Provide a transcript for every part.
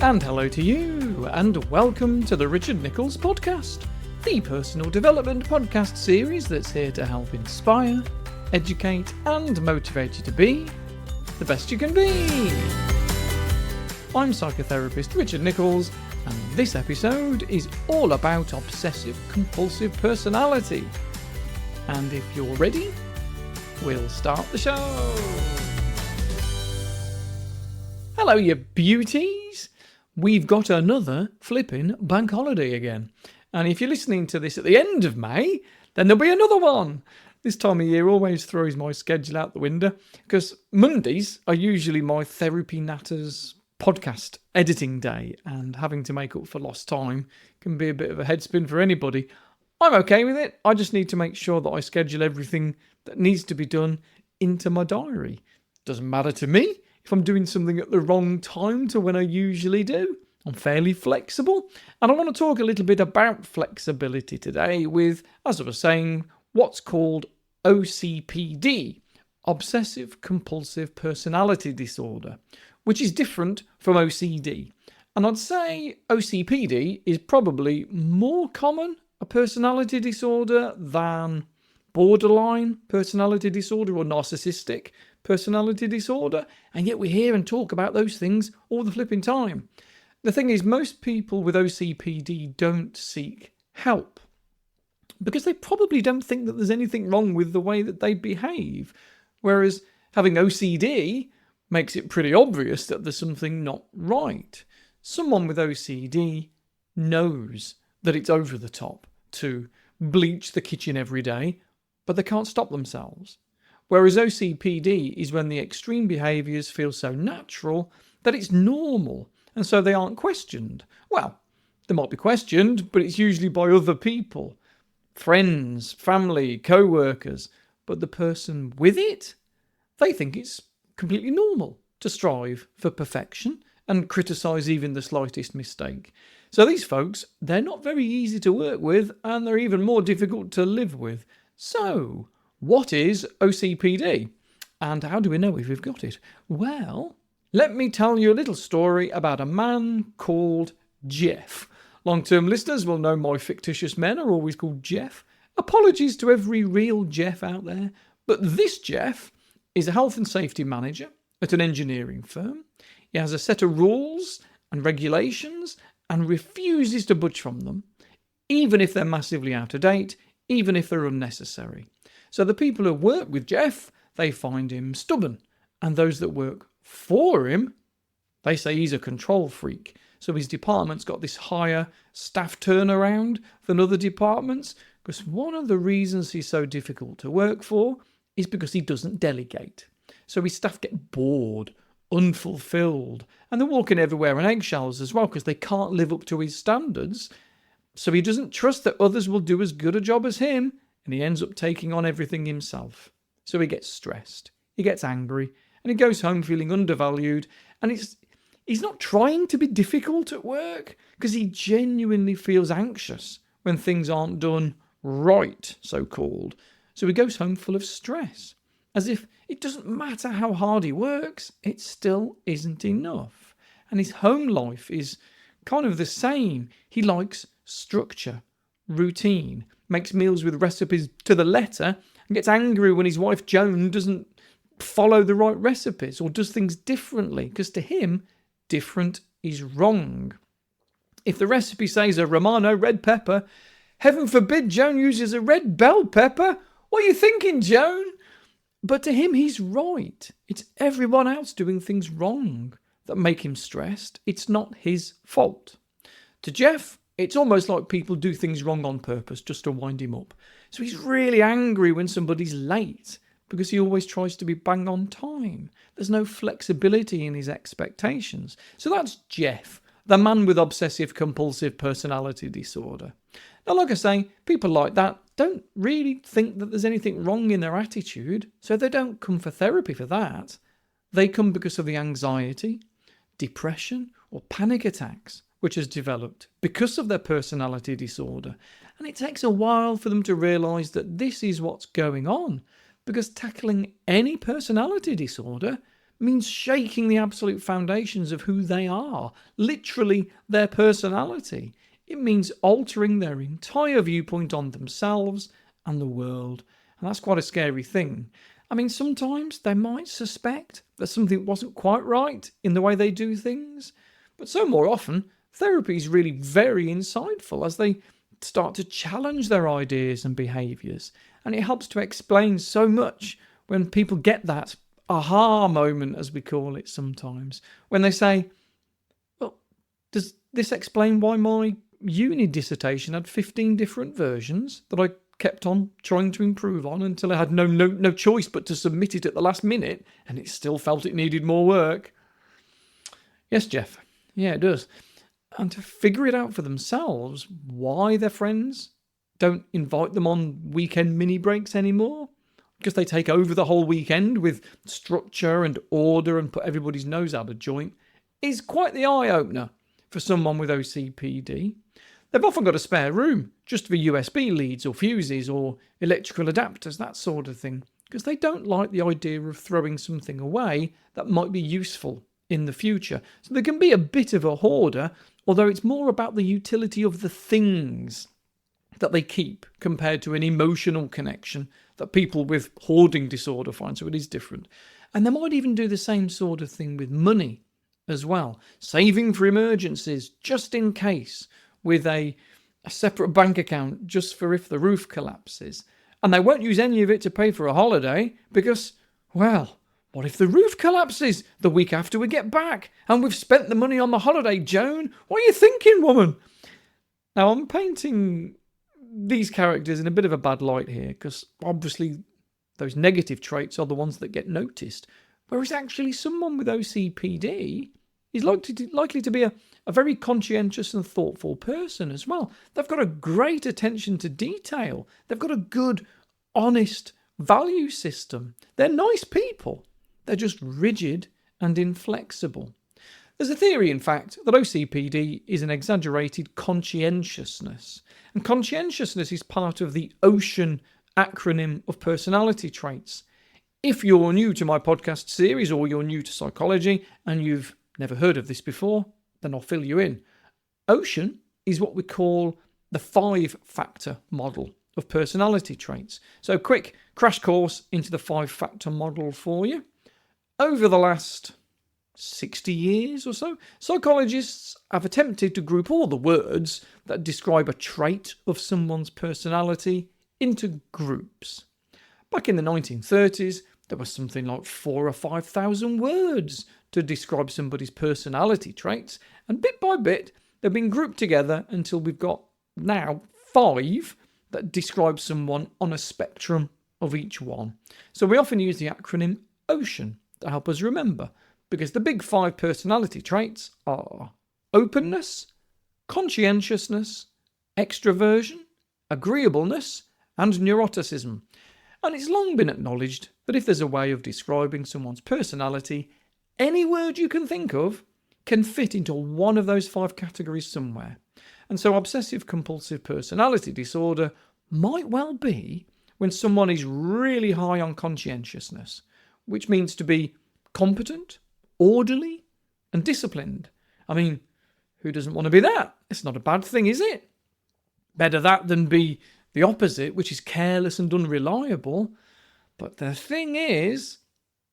And hello to you, and welcome to the Richard Nichols Podcast, the personal development podcast series that's here to help inspire, educate, and motivate you to be the best you can be. I'm psychotherapist Richard Nichols, and this episode is all about obsessive compulsive personality. And if you're ready, we'll start the show. Hello, you beauties. We've got another flipping bank holiday again. And if you're listening to this at the end of May, then there'll be another one. This time of year always throws my schedule out the window because Mondays are usually my therapy natters podcast editing day, and having to make up for lost time can be a bit of a headspin for anybody. I'm okay with it. I just need to make sure that I schedule everything that needs to be done into my diary. Doesn't matter to me if I'm doing something at the wrong time to when I usually do. I'm fairly flexible, and I want to talk a little bit about flexibility today with, as I was saying, what's called OCPD, Obsessive Compulsive Personality Disorder, which is different from OCD. And I'd say OCPD is probably more common a personality disorder than borderline personality disorder or narcissistic personality disorder, and yet we hear and talk about those things all the flipping time. The thing is, most people with OCPD don't seek help because they probably don't think that there's anything wrong with the way that they behave, whereas having OCD makes it pretty obvious that there's something not right. Someone with OCD knows that it's over the top to bleach the kitchen every day, but they can't stop themselves. Whereas OCPD is when the extreme behaviours feel so natural that it's normal, and so they aren't questioned. Well, they might be questioned, but it's usually by other people, friends, family, co-workers. But the person with it, they think it's completely normal to strive for perfection and criticise even the slightest mistake. So these folks, they're not very easy to work with, and they're even more difficult to live with. So, what is OCPD? And how do we know if we've got it? Well, let me tell you a little story about a man called Jeff. Long-term listeners will know my fictitious men are always called Jeff. Apologies to every real Jeff out there, but this Jeff is a health and safety manager at an engineering firm. He has a set of rules and regulations and refuses to budge from them, even if they're massively out of date, even if they're unnecessary. So the people who work with Jeff, they find him stubborn. And those that work for him, they say he's a control freak. So his department's got this higher staff turnaround than other departments, because one of the reasons he's so difficult to work for is because he doesn't delegate. So his staff get bored, unfulfilled, and they're walking everywhere on eggshells as well because they can't live up to his standards. So he doesn't trust that others will do as good a job as him, and he ends up taking on everything himself. So he gets stressed, he gets angry, and he goes home feeling undervalued. And he's not trying to be difficult at work, because he genuinely feels anxious when things aren't done right, so-called. So he goes home full of stress, as if it doesn't matter how hard he works, it still isn't enough. And his home life is kind of the same. He likes structure, routine, makes meals with recipes to the letter, and gets angry when his wife Joan doesn't follow the right recipes or does things differently, because to him, different is wrong. If the recipe says a Romano red pepper, heaven forbid Joan uses a red bell pepper. What are you thinking, Joan? But to him, he's right. It's everyone else doing things wrong that make him stressed. It's not his fault. To Jeff, it's almost like people do things wrong on purpose just to wind him up. So he's really angry when somebody's late because he always tries to be bang on time. There's no flexibility in his expectations. So that's Jeff, the man with obsessive compulsive personality disorder. Now, like I say, people like that don't really think that there's anything wrong in their attitude, so they don't come for therapy for that. They come because of the anxiety, depression, or panic attacks which has developed because of their personality disorder. And it takes a while for them to realise that this is what's going on, because tackling any personality disorder means shaking the absolute foundations of who they are, literally their personality. It means altering their entire viewpoint on themselves and the world. And that's quite a scary thing. I mean, sometimes they might suspect that something wasn't quite right in the way they do things, but so more often, therapy is really very insightful as they start to challenge their ideas and behaviours. And it helps to explain so much when people get that aha moment, as we call it sometimes, when they say, well, does this explain why my uni dissertation had 15 different versions that I kept on trying to improve on until I had no choice but to submit it at the last minute, and it still felt it needed more work? Yes, Jeff. Yeah, it does. And to figure it out for themselves, why their friends don't invite them on weekend mini breaks anymore, because they take over the whole weekend with structure and order and put everybody's nose out of joint, is quite the eye-opener for someone with OCPD. They've often got a spare room just for USB leads or fuses or electrical adapters, that sort of thing, because they don't like the idea of throwing something away that might be useful in the future. So they can be a bit of a hoarder, although it's more about the utility of the things that they keep compared to an emotional connection that people with hoarding disorder find. So it is different. And they might even do the same sort of thing with money as well. Saving for emergencies, just in case, with a separate bank account just for if the roof collapses. And they won't use any of it to pay for a holiday because, well, what if the roof collapses the week after we get back and we've spent the money on the holiday, Joan? What are you thinking, woman? Now, I'm painting these characters in a bit of a bad light here because obviously those negative traits are the ones that get noticed, whereas actually someone with OCPD is likely to be a very conscientious and thoughtful person as well. They've got a great attention to detail. They've got a good, honest value system. They're nice people. They're just rigid and inflexible. There's a theory, in fact, that OCPD is an exaggerated conscientiousness. And conscientiousness is part of the OCEAN acronym of personality traits. If you're new to my podcast series or you're new to psychology and you've never heard of this before, then I'll fill you in. OCEAN is what we call the 5-factor model of personality traits. So quick crash course into the 5-factor model for you. Over the last 60 years or so, psychologists have attempted to group all the words that describe a trait of someone's personality into groups. Back in the 1930s, there was something like 4,000 or 5,000 words to describe somebody's personality traits, and bit by bit, they've been grouped together until we've got now 5 that describe someone on a spectrum of each one. So we often use the acronym OCEAN to help us remember, because the big 5 personality traits are openness, conscientiousness, extroversion, agreeableness, and neuroticism. And it's long been acknowledged that if there's a way of describing someone's personality, any word you can think of can fit into one of those 5 categories somewhere. And so obsessive compulsive personality disorder might well be when someone is really high on conscientiousness, which means to be competent, orderly, and disciplined. I mean, who doesn't want to be that? It's not a bad thing, is it? Better that than be the opposite, which is careless and unreliable. But the thing is,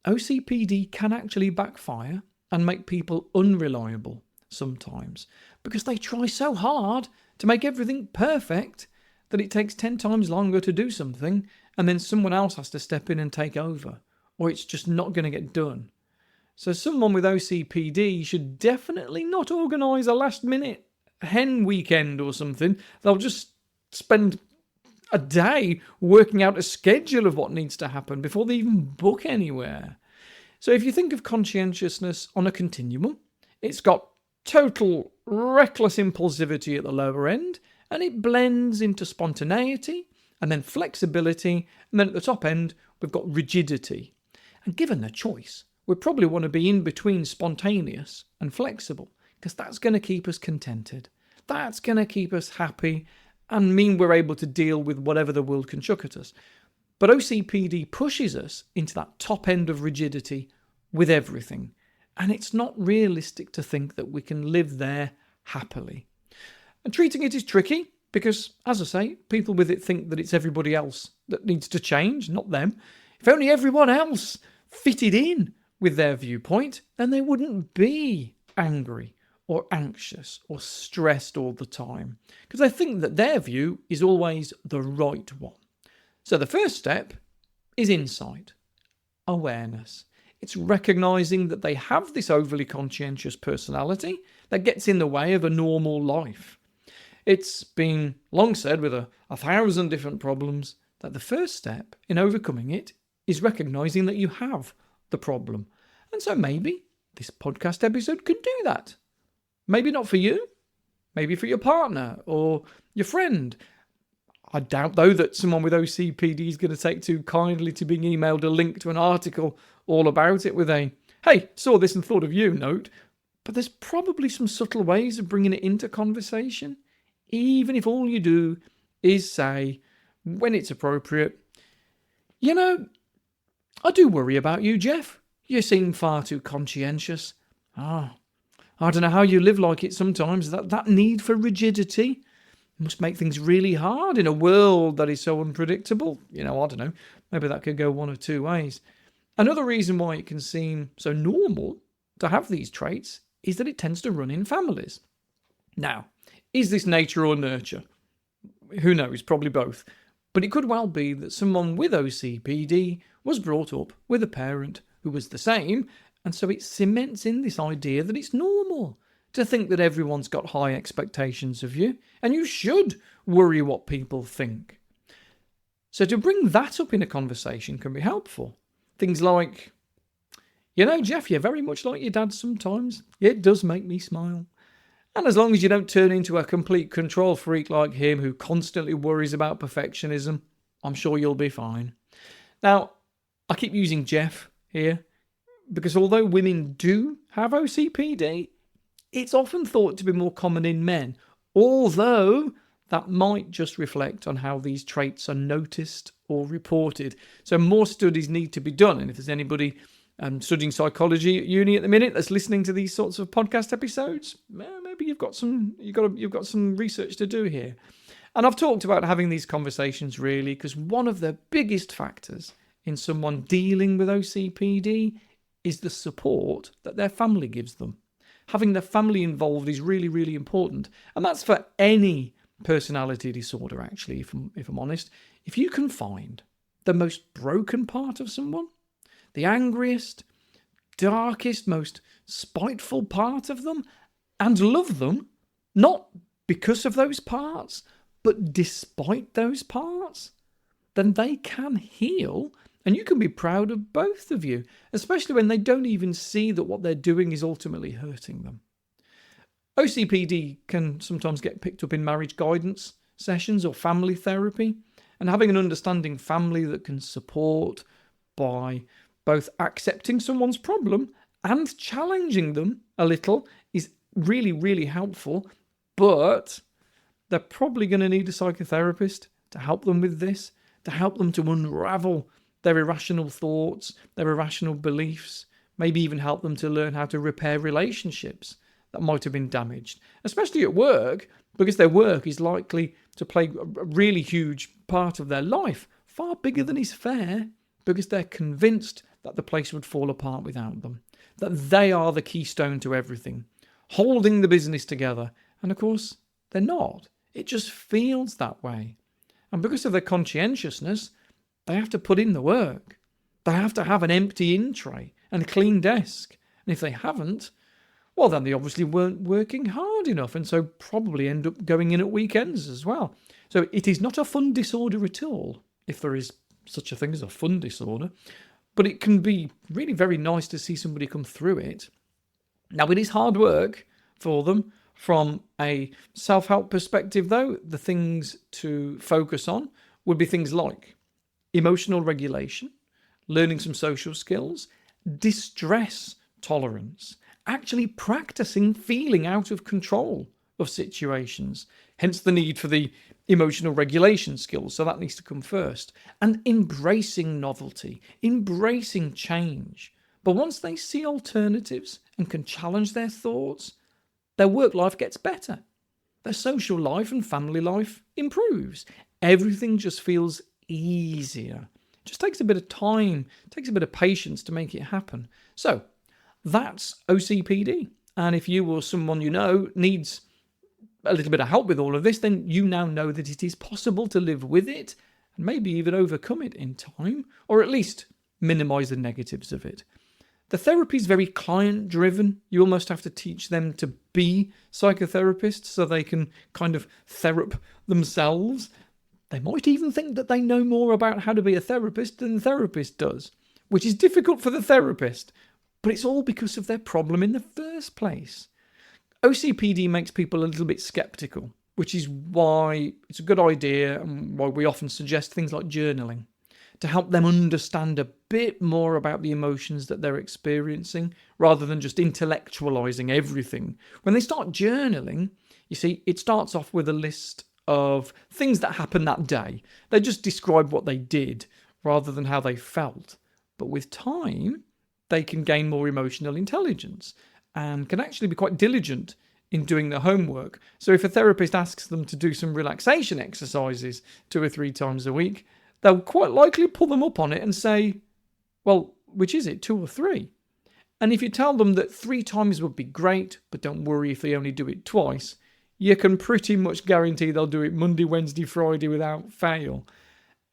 OCPD can actually backfire and make people unreliable sometimes because they try so hard to make everything perfect that it takes 10 times longer to do something and then someone else has to step in and take over, or it's just not going to get done. So someone with OCPD should definitely not organise a last-minute hen weekend or something. They'll just spend a day working out a schedule of what needs to happen before they even book anywhere. So if you think of conscientiousness on a continuum, it's got total reckless impulsivity at the lower end, and it blends into spontaneity, and then flexibility, and then at the top end, we've got rigidity. And given the choice, we probably want to be in between spontaneous and flexible, because that's going to keep us contented. That's going to keep us happy and mean we're able to deal with whatever the world can chuck at us. But OCPD pushes us into that top end of rigidity with everything. And it's not realistic to think that we can live there happily. And treating it is tricky because, as I say, people with it think that it's everybody else that needs to change, not them. If only everyone else fitted in with their viewpoint, then they wouldn't be angry or anxious or stressed all the time, because they think that their view is always the right one. So the first step is insight, awareness. It's recognizing that they have this overly conscientious personality that gets in the way of a normal life. It's been long said with a thousand different problems that the first step in overcoming it is recognizing that you have the problem. And so maybe this podcast episode could do that. Maybe not for you, maybe for your partner or your friend. I doubt, though, that someone with OCPD is going to take too kindly to being emailed a link to an article all about it with a, "Hey, saw this and thought of you" note. But there's probably some subtle ways of bringing it into conversation, even if all you do is say, when it's appropriate, "You know, I do worry about you, Jeff. You seem far too conscientious. I don't know how you live like it sometimes. That need for rigidity must make things really hard in a world that is so unpredictable. I don't know. Maybe that could go one of two ways." Another reason why it can seem so normal to have these traits is that it tends to run in families. Now, is this nature or nurture? Who knows? Probably both. But it could well be that someone with OCPD was brought up with a parent who was the same, and so it cements in this idea that it's normal to think that everyone's got high expectations of you, and you should worry what people think. So to bring that up in a conversation can be helpful. Things like, "You know, Jeff, you're very much like your dad sometimes. It does make me smile. And as long as you don't turn into a complete control freak like him who constantly worries about perfectionism, I'm sure you'll be fine." Now, I keep using Jeff here because although women do have OCPD, it's often thought to be more common in men, although that might just reflect on how these traits are noticed or reported. So more studies need to be done. And if there's anybody studying psychology at uni at the minute that's listening to these sorts of podcast episodes, maybe you've got some research to do here. And I've talked about having these conversations really because one of the biggest factors in someone dealing with OCPD is the support that their family gives them. Having their family involved is really, really important. And that's for any personality disorder, actually, if I'm honest. If you can find the most broken part of someone, the angriest, darkest, most spiteful part of them, and love them, not because of those parts, but despite those parts, then they can heal. And you can be proud of both of you, especially when they don't even see that what they're doing is ultimately hurting them. OCPD can sometimes get picked up in marriage guidance sessions or family therapy, and having an understanding family that can support by both accepting someone's problem and challenging them a little is really, really helpful, but they're probably going to need a psychotherapist to help them with this, to help them to unravel their irrational thoughts, their irrational beliefs, maybe even help them to learn how to repair relationships that might have been damaged, especially at work, because their work is likely to play a really huge part of their life, far bigger than is fair, because they're convinced that the place would fall apart without them, that they are the keystone to everything, holding the business together. And of course, they're not. It just feels that way. And because of their conscientiousness, they have to put in the work. They have to have an empty in tray and a clean desk. And if they haven't, well, then they obviously weren't working hard enough and so probably end up going in at weekends as well. So it is not a fun disorder at all, if there is such a thing as a fun disorder. But it can be really very nice to see somebody come through it. Now, it is hard work for them. From a self-help perspective, though, the things to focus on would be things like emotional regulation, learning some social skills, distress tolerance, actually practicing feeling out of control of situations, hence the need for the emotional regulation skills, so that needs to come first, and embracing novelty, embracing change, But once they see alternatives and can challenge their thoughts, their work life gets better. Their social life and family life improves. Everything just feels easier. It just takes a bit of time, takes a bit of patience to make it happen. So that's OCPD. And if you or someone you know needs a little bit of help with all of this, then you now know that it is possible to live with it and maybe even overcome it in time, or at least minimize the negatives of it. The therapy is very client-driven. You almost have to teach them to be psychotherapists so they can kind of therap themselves. They might even think that they know more about how to be a therapist than the therapist does, which is difficult for the therapist, but it's all because of their problem in the first place. OCPD makes people a little bit skeptical, which is why it's a good idea and why we often suggest things like journaling to help them understand a bit more about the emotions that they're experiencing rather than just intellectualizing everything. When they start journaling, you see, it starts off with a list of things that happened that day. They just describe what they did rather than how they felt. But with time, they can gain more emotional intelligence and can actually be quite diligent in doing their homework. So if a therapist asks them to do some relaxation exercises 2 or 3 times a week, they'll quite likely pull them up on it and say, well, which is it, 2 or 3? And if you tell them that 3 times would be great, but don't worry if they only do it twice, you can pretty much guarantee they'll do it Monday, Wednesday, Friday without fail.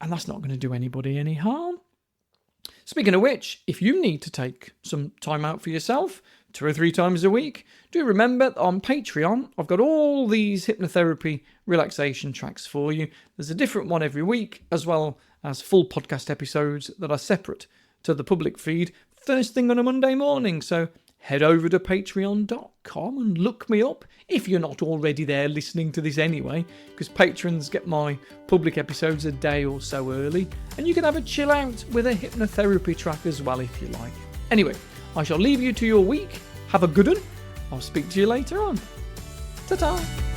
And that's not going to do anybody any harm. Speaking of which, if you need to take some time out for yourself, 2 or 3 times a week, do remember that on Patreon, I've got all these hypnotherapy relaxation tracks for you. There's a different one every week, as well as full podcast episodes that are separate to the public feed, first thing on a Monday morning. So head over to patreon.com and look me up if you're not already there listening to this anyway, because patrons get my public episodes a day or so early, and you can have a chill out with a hypnotherapy track as well if you like. Anyway, I shall leave you to your week. Have a good one. I'll speak to you later on. Ta-ta!